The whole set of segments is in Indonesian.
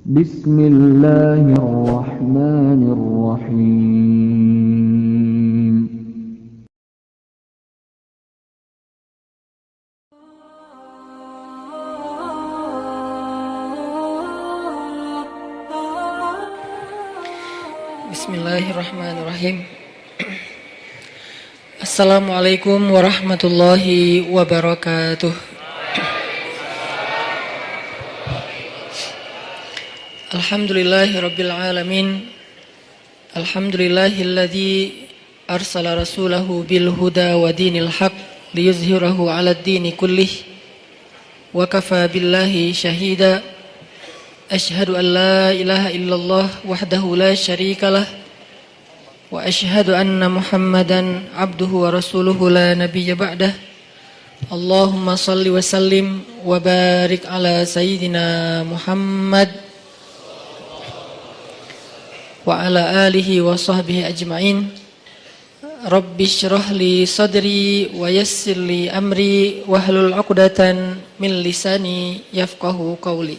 Bismillahirrahmanirrahim. Bismillahirrahmanirrahim. Assalamualaikum warahmatullahi wabarakatuh. Alhamdulillahirabbil alamin. Alhamdulillahilladzi arsala rasulahu bil huda wa dinil haq liyuzhirahu 'alad dini kullih wa kafa billahi syahida. Asyhadu an la ilaha illallah wahdahu la syarikalah wa asyhadu anna Muhammadan abduhu wa rasuluhu la nabiyya ba'dah. Allahumma salli wa sallim wa barik ala sayyidina Muhammad wa ala alihi wa sahbihi ajma'in. Rabbi syrah li sadri wa yassir li amri wahlul 'uqdatan min lisani yafqahu qawli.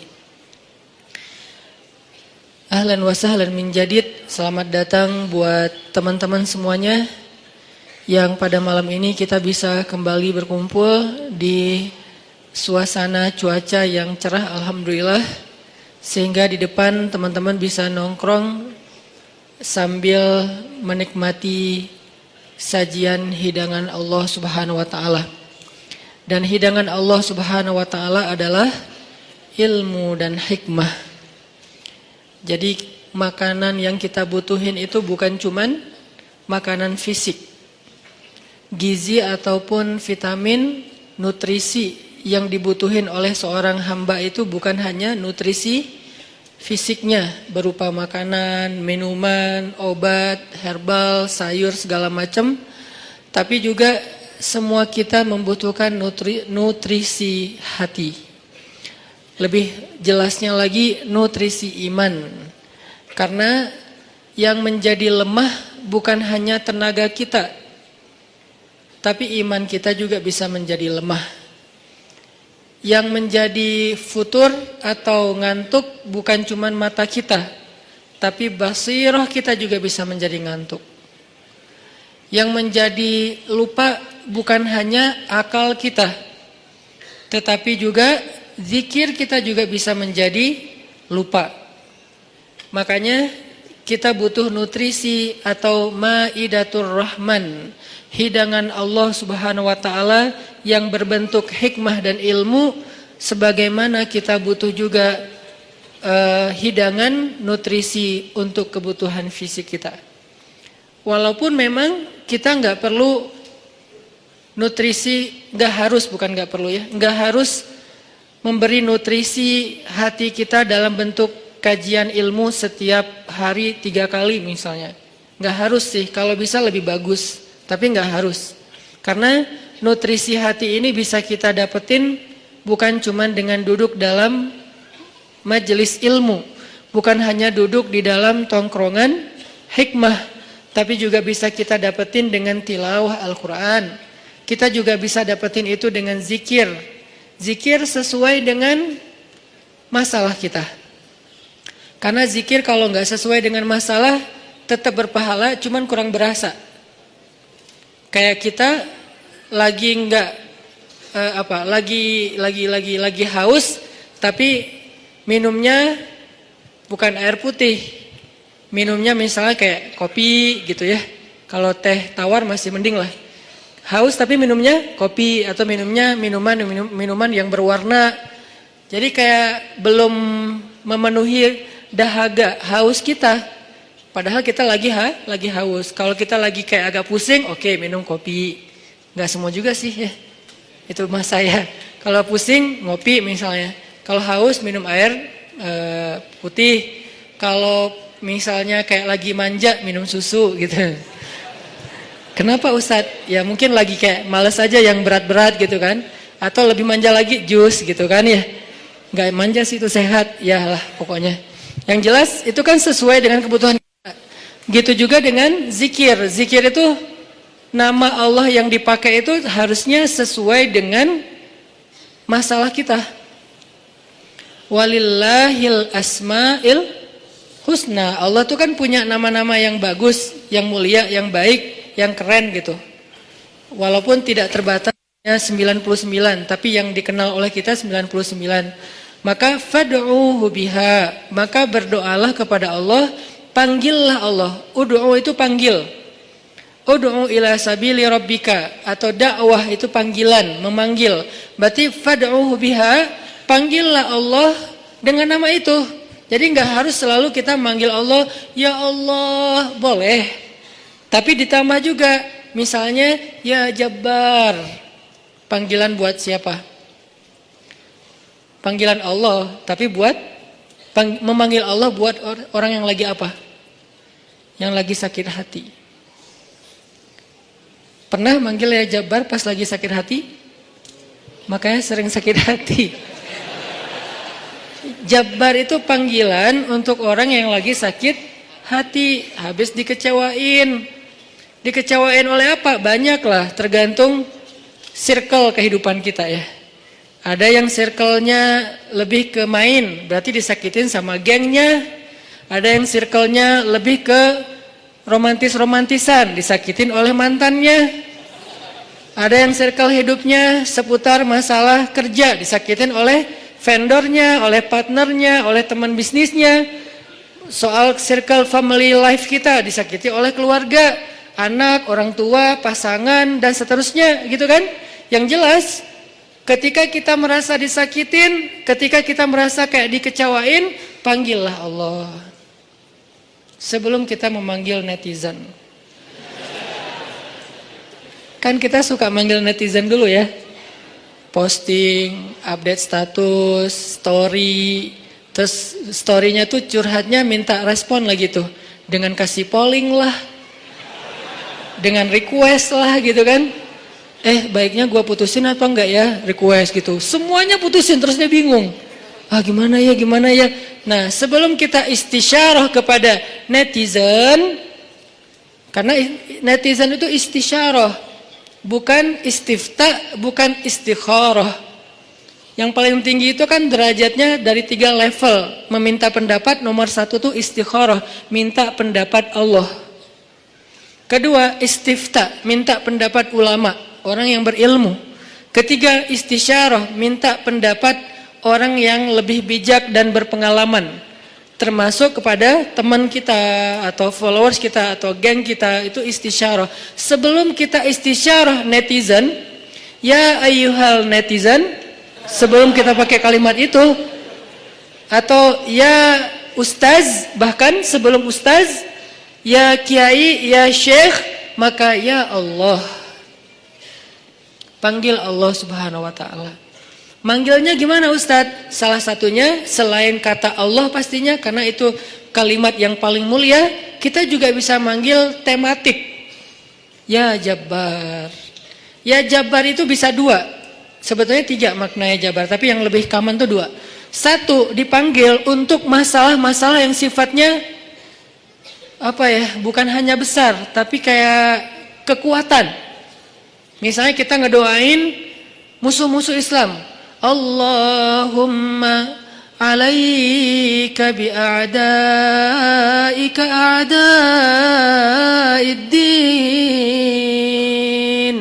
Ahlan wa sahlan min jadid. Selamat datang buat teman-teman semuanya yang pada malam ini kita bisa kembali berkumpul di suasana cuaca yang cerah alhamdulillah, sehingga di depan teman-teman bisa nongkrong sambil menikmati sajian hidangan Allah Subhanahu wa taala. Dan hidangan Allah Subhanahu wa taala adalah ilmu dan hikmah. Jadi makanan yang kita butuhin itu bukan cuman makanan fisik. Gizi ataupun vitamin, nutrisi yang dibutuhin oleh seorang hamba itu bukan hanya nutrisi fisiknya berupa makanan, minuman, obat, herbal, sayur segala macam, tapi juga semua kita membutuhkan nutrisi hati. Lebih jelasnya lagi nutrisi iman. Karena yang menjadi lemah bukan hanya tenaga kita, tapi iman kita juga bisa menjadi lemah. Yang menjadi futur atau ngantuk bukan cuma mata kita, tapi basirah kita juga bisa menjadi ngantuk. Yang menjadi lupa bukan hanya akal kita, tetapi juga zikir kita juga bisa menjadi lupa. Makanya kita butuh nutrisi atau maidatur rahman, hidangan Allah Subhanahu wa taala yang berbentuk hikmah dan ilmu, sebagaimana kita butuh juga hidangan nutrisi untuk kebutuhan fisik kita. Walaupun memang kita nggak perlu nutrisi, nggak harus memberi nutrisi hati kita dalam bentuk kajian ilmu setiap hari 3 kali misalnya. Nggak harus sih, kalau bisa lebih bagus, tapi nggak harus. Karena nutrisi hati ini bisa kita dapetin bukan cuma dengan duduk dalam majelis ilmu, bukan hanya duduk di dalam tongkrongan hikmah, tapi juga bisa kita dapetin dengan tilawah Al-Quran. Kita juga bisa dapetin itu dengan zikir. Zikir sesuai dengan masalah kita. Karena zikir kalau nggak sesuai dengan masalah tetap berpahala, cuman kurang berasa. Kayak kita lagi lagi haus, tapi minumnya bukan air putih, minumnya misalnya kayak kopi gitu ya. Kalau teh tawar masih mending lah. Haus tapi minumnya kopi atau minumnya minuman yang berwarna. Jadi kayak belum memenuhi dahaga haus kita. Padahal kita lagi haus. Kalau kita lagi kayak agak pusing, oke, minum kopi. Nggak semua juga sih ya. Itu mas saya. Kalau pusing ngopi misalnya. Kalau haus minum air putih. Kalau misalnya kayak lagi manja minum susu gitu. Kenapa Ustadz? Ya mungkin lagi kayak males aja yang berat-berat gitu kan. Atau lebih manja lagi jus gitu kan ya. Nggak manja sih itu sehat. Ya lah pokoknya. Yang jelas itu kan sesuai dengan kebutuhan kita. Gitu juga dengan zikir. Zikir itu nama Allah yang dipakai itu harusnya sesuai dengan masalah kita. Walillahil asma'il husna. Allah tuh kan punya nama-nama yang bagus, yang mulia, yang baik, yang keren gitu. Walaupun tidak terbatas 99, tapi yang dikenal oleh kita 99. Maka fad'uhu biha, maka berdoalah kepada Allah, panggillah Allah. Ud'u itu panggil. Ud'u ila sabili rabbika, atau dakwah itu panggilan, memanggil. Berarti fad'uhu biha, panggillah Allah dengan nama itu. Jadi enggak harus selalu kita manggil Allah, ya Allah, boleh. Tapi ditambah juga, misalnya ya Jabbar. Panggilan buat siapa? Panggilan Allah, tapi buat memanggil Allah buat orang yang lagi apa? Yang lagi sakit hati. Pernah manggil ya Jabbar pas lagi sakit hati? Makanya sering sakit hati. Jabbar itu panggilan untuk orang yang lagi sakit hati, habis dikecewain. Dikecewain oleh apa? Banyak lah, tergantung circle kehidupan kita ya. Ada yang circle-nya lebih ke main, berarti disakitin sama gengnya. Ada yang circle-nya lebih ke romantis-romantisan, disakitin oleh mantannya. Ada yang circle hidupnya seputar masalah kerja, disakitin oleh vendornya, oleh partnernya, oleh teman bisnisnya. Soal circle family life kita, disakiti oleh keluarga, anak, orang tua, pasangan, dan seterusnya gitu kan. Yang jelas, ketika kita merasa disakitin, ketika kita merasa kayak dikecewain, panggillah Allah. Sebelum kita memanggil netizen. Kan kita suka manggil netizen dulu ya. Posting, update status, story. Terus story-nya tuh curhatnya minta respon lagi tuh. Dengan kasih polling lah. Dengan request lah gitu kan. Baiknya gua putusin atau enggak ya, request gitu. Semuanya putusin, terus dia bingung. Gimana ya. Nah, sebelum kita istisyarah kepada netizen, karena netizen itu istisyarah, bukan istifta, bukan istikharah. Yang paling tinggi itu kan derajatnya dari 3 level. Meminta pendapat, nomor 1 tuh istikharah, minta pendapat Allah. Kedua, istifta, minta pendapat ulama, orang yang berilmu. Ketiga, istisyarah, minta pendapat orang yang lebih bijak dan berpengalaman, termasuk kepada teman kita atau followers kita atau geng kita. Itu istisyarah. Sebelum kita istisyarah netizen, ya ayyuhal netizen, sebelum kita pakai kalimat itu, atau ya ustaz, bahkan sebelum ustaz, ya kiai, ya syekh, maka ya Allah. Panggil Allah Subhanahu wa ta'ala. Manggilnya gimana Ustadz? Salah satunya selain kata Allah pastinya, karena itu kalimat yang paling mulia, kita juga bisa manggil tematik. Ya Jabbar. Ya Jabbar itu bisa 2. Sebetulnya 3 maknanya Jabbar, tapi yang lebih common itu 2. 1, dipanggil untuk masalah-masalah yang sifatnya bukan hanya besar, tapi kayak kekuatan. Misalnya kita ngedoain musuh-musuh Islam. Allahumma alaika bi'a'daika a'da'iddin.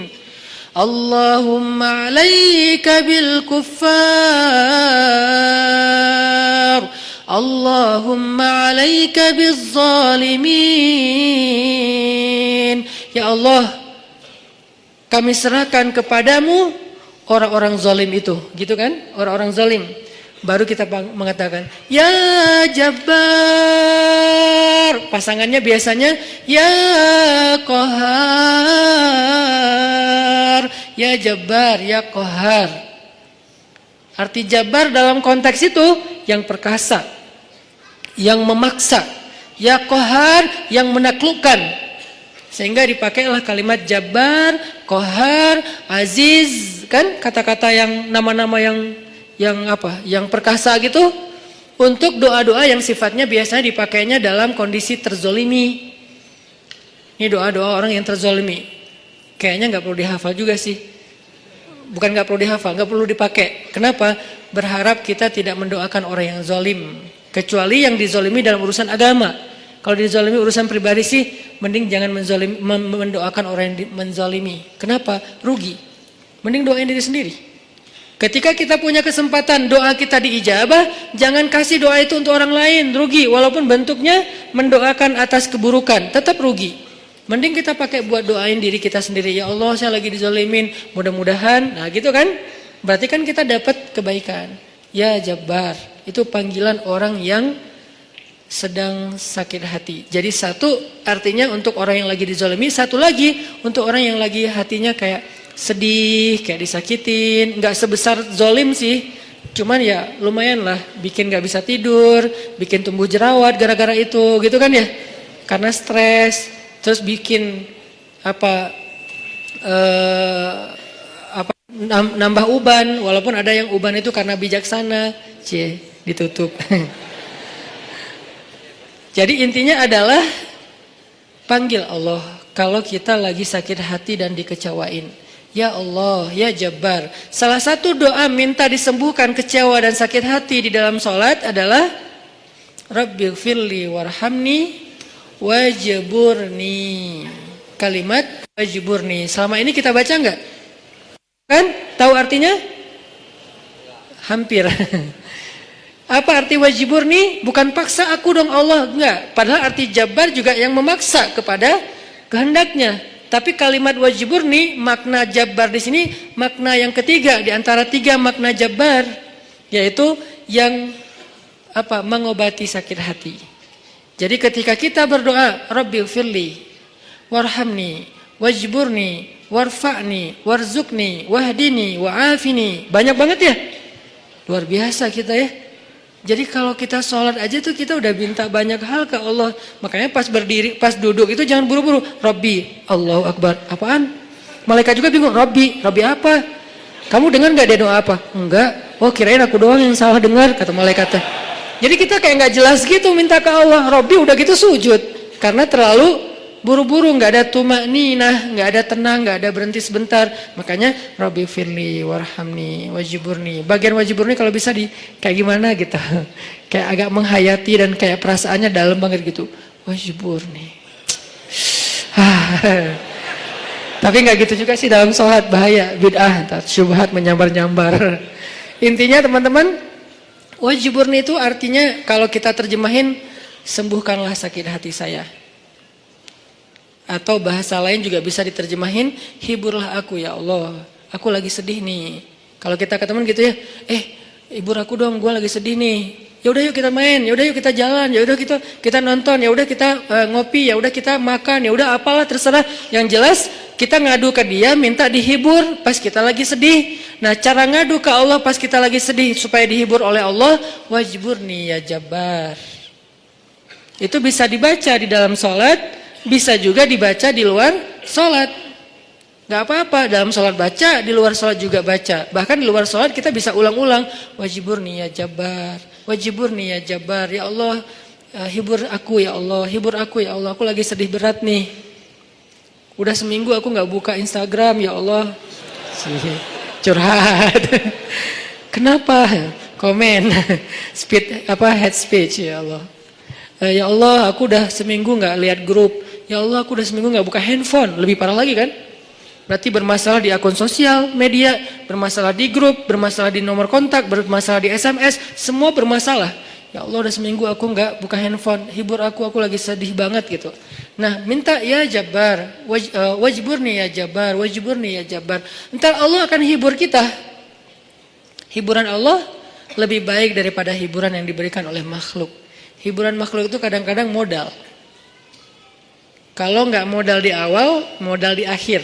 Allahumma alaika bil kuffar. Allahumma alaika biz zalimin. Ya Allah, kami serahkan kepadamu orang-orang zalim itu, gitu kan? Orang-orang zalim. Baru kita mengatakan, ya Jabbar. Pasangannya biasanya, ya Qahar. Ya Jabbar, ya Qahar. Arti Jabbar dalam konteks itu, yang perkasa, yang memaksa. Ya Qahar, yang menaklukkan. Sehingga dipakailah kalimat Jabbar, Qahar, Aziz, kan kata-kata yang nama-nama yang perkasa gitu, untuk doa-doa yang sifatnya biasanya dipakainya dalam kondisi terzolimi. Ini doa-doa orang yang terzolimi. Kayaknya nggak perlu dihafal juga sih. bukan nggak perlu dihafal, nggak perlu dipakai. Kenapa? Berharap kita tidak mendoakan orang yang zalim, kecuali yang dizalimi dalam urusan agama. Kalau dizalimi urusan pribadi sih, mending jangan mendoakan orang yang menzalimi. Kenapa? Rugi. Mending doain diri sendiri. Ketika kita punya kesempatan doa kita diijabah, jangan kasih doa itu untuk orang lain, rugi. Walaupun bentuknya mendoakan atas keburukan, tetap rugi. Mending kita pakai buat doain diri kita sendiri. Ya Allah, saya lagi dizalimin, mudah-mudahan. Nah gitu kan, berarti kan kita dapat kebaikan. Ya Jabbar, itu panggilan orang yang sedang sakit hati. Jadi satu artinya untuk orang yang lagi dizalimi, satu lagi untuk orang yang lagi hatinya kayak sedih, kayak disakitin. Nggak sebesar zalim sih, cuman ya lumayan lah, bikin nggak bisa tidur, bikin tumbuh jerawat gara-gara itu, gitu kan ya? Karena stres, terus bikin nambah uban, walaupun ada yang uban itu karena bijaksana, ditutup. Jadi intinya adalah panggil Allah kalau kita lagi sakit hati dan dikecewain. Ya Allah, ya Jabbar. Salah satu doa minta disembuhkan kecewa dan sakit hati di dalam sholat adalah Rabbighfirli warhamni wajburni. Kalimat wajburni. Selama ini kita baca enggak? Kan? Tahu artinya? Hampir. Apa arti wajburni? Bukan paksa aku dong Allah, enggak. Padahal arti Jabbar juga yang memaksa kepada kehendaknya. Tapi kalimat wajburni, makna Jabbar di sini makna yang ketiga di antara tiga makna Jabbar, yaitu yang mengobati sakit hati. Jadi ketika kita berdoa, Rabbighfirli warhamni wajburni warfa'ni warzuqni wahdini wa'afini. Banyak banget ya. Luar biasa kita ya. Jadi kalau kita sholat aja tuh kita udah minta banyak hal ke Allah. Makanya pas berdiri, pas duduk itu jangan buru-buru. Rabbi, Allahu Akbar. Apaan? Malaikat juga bingung. Rabbi apa? Kamu dengar nggak dia doa apa? Enggak. Oh kirain aku doang yang salah dengar, kata malaikatnya. Jadi kita kayak nggak jelas gitu minta ke Allah. Rabbi udah gitu sujud. Karena terlalu buru-buru, nggak ada tumakninah, nggak ada tenang, nggak ada berhenti sebentar. Makanya Rabbi firli warhamni wajiburni. Bagian wajiburni kalau bisa di kayak gimana gitu, kayak agak menghayati dan kayak perasaannya dalam banget gitu. Wajiburni. Tapi nggak gitu juga sih dalam sholat, bahaya, bid'ah, syubhat menyambar-nyambar. Intinya teman-teman, wajiburni itu artinya kalau kita terjemahin, sembuhkanlah sakit hati saya. Atau bahasa lain juga bisa diterjemahin, hiburlah aku ya Allah, aku lagi sedih nih. Kalau kita ke teman gitu ya, hibur aku dong, gue lagi sedih nih. Ya udah yuk kita main, ya udah yuk kita jalan, ya udah kita nonton, ya udah kita ngopi, ya udah kita makan, ya udah apalah terserah. Yang jelas kita ngadu ke dia, minta dihibur pas kita lagi sedih. Nah cara ngadu ke Allah pas kita lagi sedih supaya dihibur oleh Allah, wajburni ya Jabbar. Itu bisa dibaca di dalam sholat. Bisa juga dibaca di luar sholat. Gak apa-apa, dalam sholat baca, di luar sholat juga baca. Bahkan di luar sholat kita bisa ulang-ulang. Wajiburni ya Jabbar, wajiburni ya Jabbar. Ya Allah, hibur aku ya Allah, hibur aku ya Allah. Aku lagi sedih berat nih. Udah seminggu aku gak buka Instagram ya Allah. Curhat. Kenapa? Komen. Head speech ya Allah. Ya Allah, aku udah seminggu gak lihat grup. Ya Allah, aku udah seminggu gak buka handphone. Lebih parah lagi kan? Berarti bermasalah di akun sosial media, bermasalah di grup, bermasalah di nomor kontak, bermasalah di SMS, semua bermasalah. Ya Allah, udah seminggu aku gak buka handphone. Hibur aku lagi sedih banget gitu. Nah, minta ya Jabbar, wajiburni ya Jabbar, wajiburni ya Jabbar. Entar Allah akan hibur kita. Hiburan Allah lebih baik daripada hiburan yang diberikan oleh makhluk. Hiburan makhluk itu kadang-kadang modal. Kalau nggak modal di awal, modal di akhir.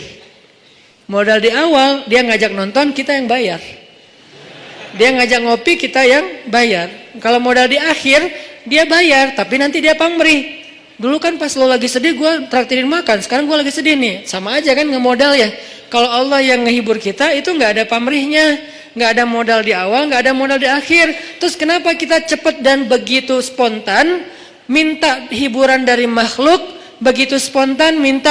Modal di awal, dia ngajak nonton, kita yang bayar. Dia ngajak ngopi, kita yang bayar. Kalau modal di akhir, dia bayar, tapi nanti dia pamrih. Dulu kan pas lo lagi sedih, gue traktirin makan. Sekarang gue lagi sedih nih, sama aja kan ngemodal ya. Kalau Allah yang ngehibur kita, itu nggak ada pamrihnya. Nggak ada modal di awal, nggak ada modal di akhir. Terus kenapa kita cepat dan begitu spontan minta hiburan dari makhluk? Begitu spontan minta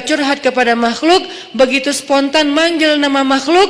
curhat kepada makhluk, begitu spontan manggil nama makhluk,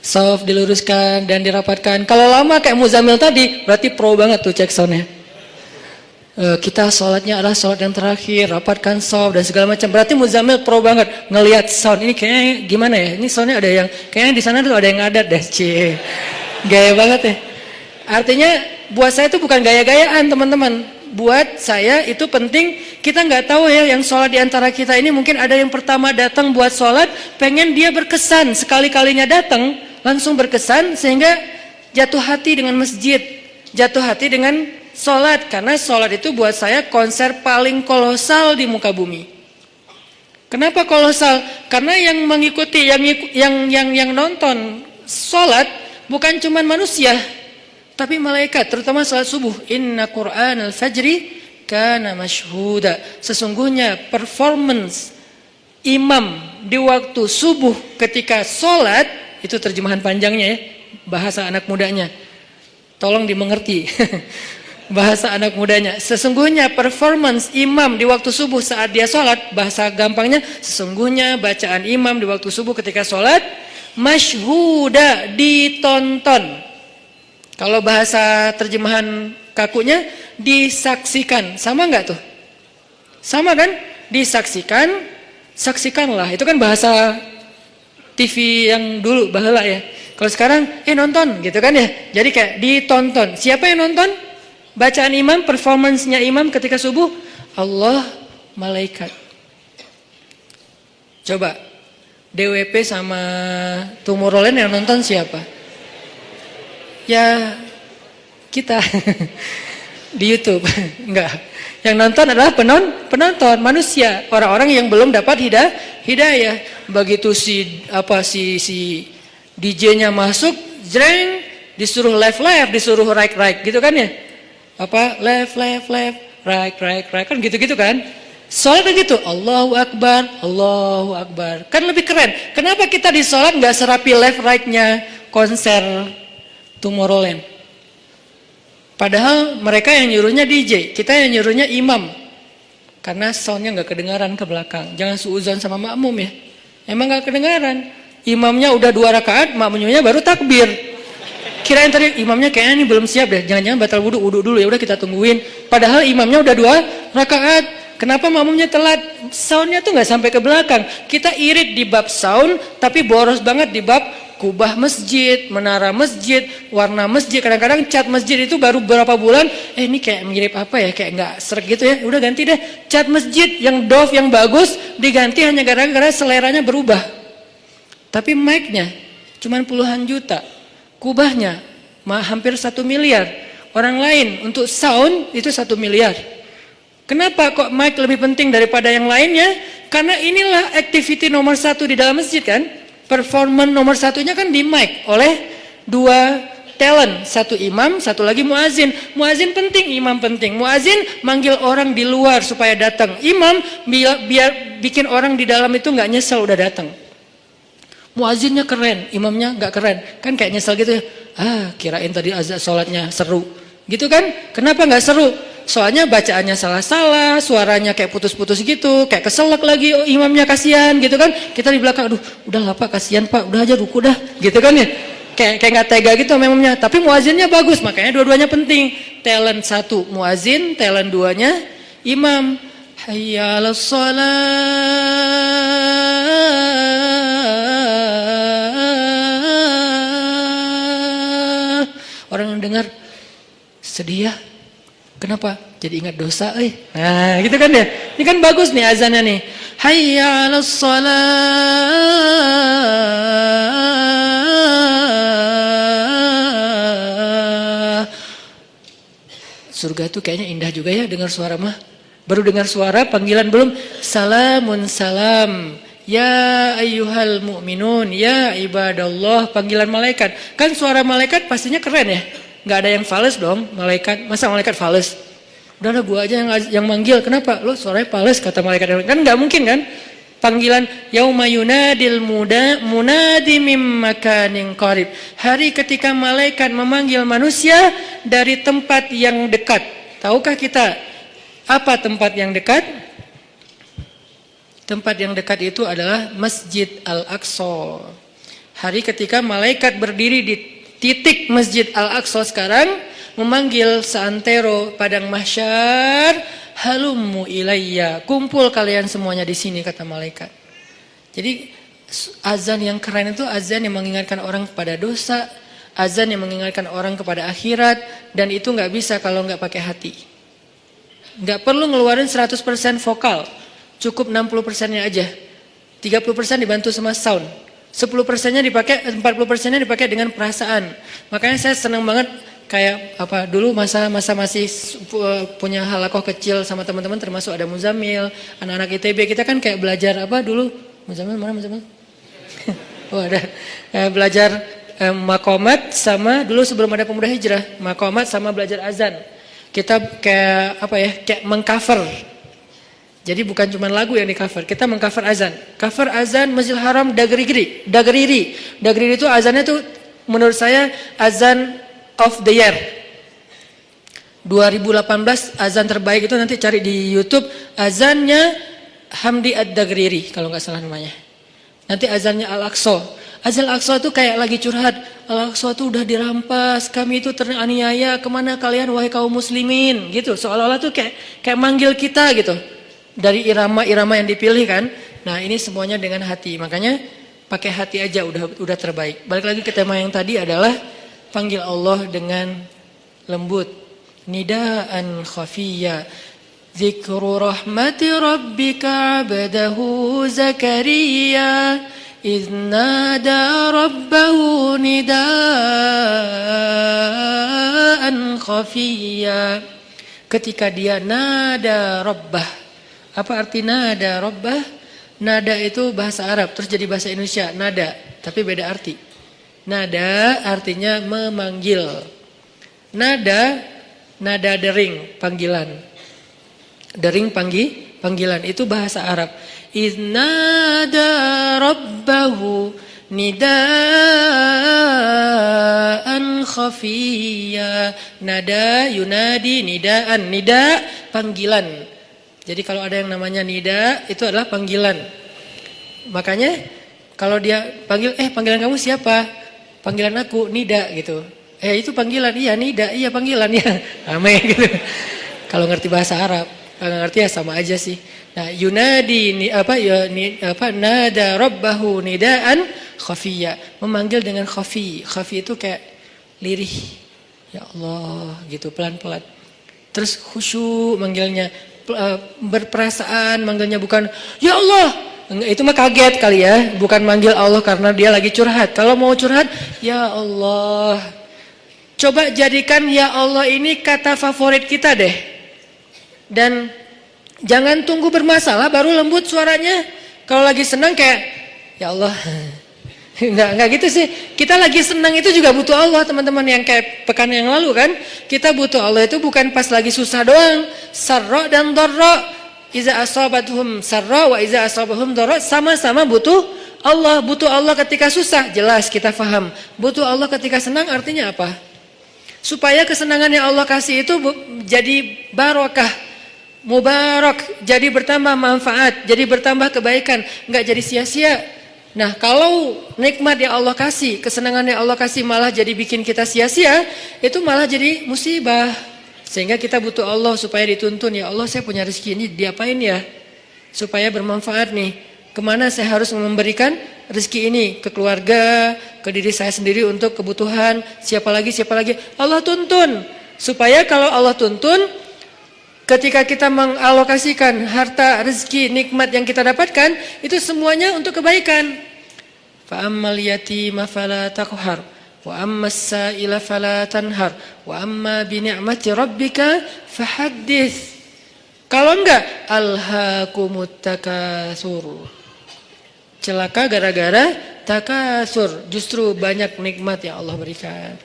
Shaf diluruskan dan dirapatkan. Kalau lama kayak Muzammil tadi, berarti pro banget tuh cek soundnya. Kita sholatnya adalah sholat yang terakhir, rapatkan shaf dan segala macam. Berarti Muzammil pro banget ngelihat sound ini kayaknya gimana ya? Ini soundnya ada yang kayaknya di sana tuh ada yang ngadat deh, cie. Gaya banget ya. Artinya buat saya itu bukan gaya-gayaan teman-teman. Buat saya itu penting, kita nggak tahu ya yang sholat di antara kita ini mungkin ada yang pertama datang buat sholat, pengen dia berkesan, sekali-kalinya datang, langsung berkesan sehingga jatuh hati dengan masjid, jatuh hati dengan sholat. Karena sholat itu buat saya konser paling kolosal di muka bumi. Kenapa kolosal? Karena yang mengikuti, yang nonton sholat bukan cuma manusia, tapi malaikat, terutama salat subuh. Inna Qur'anal fajri kana masyhuda. Sesungguhnya performance imam di waktu subuh ketika sholat, itu terjemahan panjangnya ya, bahasa anak mudanya. Tolong dimengerti. Bahasa anak mudanya. Sesungguhnya performance imam di waktu subuh saat dia sholat, bahasa gampangnya, sesungguhnya bacaan imam di waktu subuh ketika sholat, masyhuda, ditonton. Kalau bahasa terjemahan kakunya, disaksikan. Sama enggak tuh? Sama kan? Disaksikan, saksikanlah. Itu kan bahasa TV yang dulu, baheula ya. Kalau sekarang, nonton gitu kan ya. Jadi kayak ditonton. Siapa yang nonton? Bacaan imam, performance-nya imam ketika subuh, Allah, malaikat. Coba, DWP sama Tomorrowland yang nonton siapa? Ya kita di YouTube. Enggak. Yang nonton adalah penonton manusia, orang-orang yang belum dapat hidayah. Begitu si DJ-nya masuk, jreng, disuruh left, disuruh right gitu kan ya? Apa left, right kan gitu kan? Sholat gitu, Allahu Akbar, kan lebih keren. Kenapa kita di sholat nggak serapi left right-nya konser Tomorrowland? Padahal mereka yang nyuruhnya DJ, kita yang nyuruhnya imam. Karena soundnya nggak kedengaran ke belakang. Jangan suudzon sama makmum ya. Emang nggak kedengaran. Imamnya udah 2 rakaat, makmumnya baru takbir. Kirain tadi imamnya kayaknya ini belum siap deh. Jangan-jangan batal wudu dulu, ya udah kita tungguin. Padahal imamnya udah 2 rakaat. Kenapa makmumnya telat? Soundnya tuh nggak sampai ke belakang. Kita irit di bab sound, tapi boros banget di bab kubah masjid, menara masjid, warna masjid. Kadang-kadang cat masjid itu baru beberapa bulan, ini kayak mirip apa ya, kayak nggak sreg gitu ya. Udah ganti deh cat masjid yang doff, yang bagus, diganti hanya gara-gara seleranya berubah. Tapi mic-nya cuma puluhan juta, kubahnya hampir 1 miliar. Orang lain untuk sound itu 1 miliar. Kenapa kok mic lebih penting daripada yang lainnya? Karena inilah activity nomor 1 di dalam masjid kan. Performance nomor 1-nya kan di mic oleh 2 talent. 1 imam, 1 lagi muazin. Muazin penting, imam penting. Muazin manggil orang di luar supaya datang. Imam biar bikin orang di dalam itu nggak nyesel udah datang. Muazinnya keren, imamnya nggak keren. Kan kayak nyesel gitu ya. Kirain tadi azan sholatnya seru. Gitu kan? Kenapa nggak seru? Soalnya bacaannya salah-salah, suaranya kayak putus-putus gitu, kayak keselak lagi, imamnya kasihan gitu kan. Kita di belakang, aduh udahlah Pak, kasihan Pak, udah aja ruku dah, gitu kan ya. Kayak nggak tega gitu imamnya. Tapi muazinnya bagus, makanya dua-duanya penting. Talent 1 muazin, talent 2-nya imam. Hayya 'alas shalah. Orang yang dengar sedih ya. Kenapa? Jadi ingat dosa, Nah, gitu kan ya. Ini kan bagus nih azannya nih. Hayya 'alas shalah. Surga tuh kayaknya indah juga ya dengar suara mah. Baru dengar suara, panggilan belum. Salamun salam. Ya ayyuhal mu'minun, ya ibadallah, panggilan malaikat. Kan suara malaikat pastinya keren ya. Nggak ada yang fales dong, malaikat. Masa malaikat fales? Udahlah gua aja yang manggil. Kenapa? Lo suaranya fales kata malaikat. Kan nggak mungkin kan? Panggilan yauma yunadil munadi mim makanin qarib. Hari ketika malaikat memanggil manusia dari tempat yang dekat. Tahukah kita apa tempat yang dekat? Tempat yang dekat itu adalah Masjid Al-Aqsa. Hari ketika malaikat berdiri di titik Masjid Al-Aqsa sekarang, memanggil seantero padang mahsyar, halummu ilayya, kumpul kalian semuanya di sini, kata malaikat. Jadi azan yang keren itu azan yang mengingatkan orang kepada dosa, azan yang mengingatkan orang kepada akhirat, dan itu nggak bisa kalau nggak pakai hati. Nggak perlu ngeluarin 100% vokal, cukup 60%-nya aja. 30% dibantu sama sound. 10%-nya dipakai, 40%-nya dipakai dengan perasaan. Makanya saya senang banget kayak dulu masa masih punya halakoh kecil sama teman-teman, termasuk ada Muzammil, anak-anak ITB, kita kan kayak belajar dulu Muzammil mana Muzammil? Oh ada belajar makomat sama dulu sebelum ada pemuda hijrah, makomat sama belajar azan. Kita kayak mengcover. Jadi bukan cuma lagu yang di cover, kita mengcover azan. Cover azan Masjidil Haram Dagriri. Dagriri itu azannya tuh menurut saya azan of the year. 2018 azan terbaik itu nanti cari di YouTube, azannya Hamdi Ad-Dagriri kalau nggak salah namanya. Nanti azannya Al-Aqsa. Azan Al-Aqsa itu kayak lagi curhat. Al-Aqsa itu udah dirampas, kami itu teraniaya, kemana kalian wahai kaum muslimin? Gitu, seolah-olah tuh kayak manggil kita gitu. Dari irama-irama yang dipilih kan. Nah ini semuanya dengan hati. Makanya pakai hati aja udah terbaik. Balik lagi ke tema yang tadi adalah panggil Allah dengan lembut. Nidaan khafiyya. Zikru rahmati rabbika abdahu Zakaria. إذ نادى ربه نداء خفيا. Ketika dia nada rabbah. Apa arti nada rabbah? Nada itu bahasa Arab, terus jadi bahasa Indonesia, nada, tapi beda arti. Nada artinya memanggil. Nada dering, panggilan. Dering panggilan, itu bahasa Arab. Iznada rabbahu nidaan khafiyya. Nada yunadi nidaan. Nida panggilan. Jadi kalau ada yang namanya nida itu adalah panggilan. Makanya kalau dia panggil, panggilan kamu siapa? Panggilan aku nida gitu. Itu panggilan, iya nida, iya panggilan ya. Ame gitu. Kalau ngerti bahasa Arab, kalau ngerti ya sama aja sih. Nah, yunadi nada rabbahu nidaan khafiyya, memanggil dengan khafi. Khafi itu kayak lirih. Ya Allah, gitu pelan-pelan. Terus khusyuk manggilnya, berperasaan manggilnya, bukan ya Allah. Itu mah kaget kali ya, bukan manggil Allah karena dia lagi curhat. Kalau mau curhat, ya Allah. Coba jadikan ya Allah ini kata favorit kita deh. Dan jangan tunggu bermasalah baru lembut suaranya. Kalau lagi senang kayak ya Allah. Enggak gitu sih. Kita lagi senang itu juga butuh Allah, teman-teman, yang kayak pekan yang lalu kan. Kita butuh Allah itu bukan pas lagi susah doang. Sarra dan dharra. Iza asabathum sarra wa iza asabahum dharra, sama-sama butuh Allah. Butuh Allah ketika susah, jelas kita paham. Butuh Allah ketika senang artinya apa? Supaya kesenangan yang Allah kasih itu jadi barokah. Mubarak, jadi bertambah manfaat, jadi bertambah kebaikan, enggak jadi sia-sia. Nah, kalau nikmat yang Allah kasih, kesenangan yang Allah kasih malah jadi bikin kita sia-sia, itu malah jadi musibah. Sehingga kita butuh Allah supaya dituntun, ya Allah saya punya rezeki ini diapain ya? Supaya bermanfaat nih. Kemana saya harus memberikan rezeki ini? Ke keluarga, ke diri saya sendiri untuk kebutuhan, siapa lagi? Allah tuntun. Supaya kalau Allah tuntun, ketika kita mengalokasikan harta, rezeki, nikmat yang kita dapatkan, itu semuanya untuk kebaikan. Fa ammal yatima fala taqhar, wa ammas sa'ila fala tanhar, wa amma bi ni'mati rabbika fahaddits. Kalau enggak, alhaakumut takatsur. Celaka gara-gara takasur, justru banyak nikmat yang Allah berikan.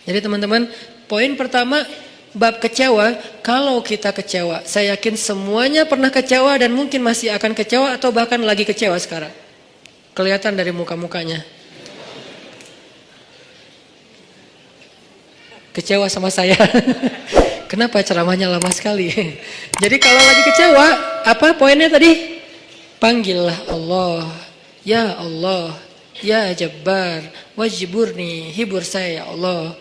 Jadi teman-teman, poin pertama, bab kecewa, kalau kita kecewa, saya yakin semuanya pernah kecewa dan mungkin masih akan kecewa atau bahkan lagi kecewa sekarang. Kelihatan dari muka-mukanya. Kecewa sama saya. Kenapa ceramahnya lama sekali? Jadi kalau lagi kecewa, apa poinnya tadi? Panggillah Allah. Ya Allah, Ya Jabbar, wajburni, hibur saya ya Allah.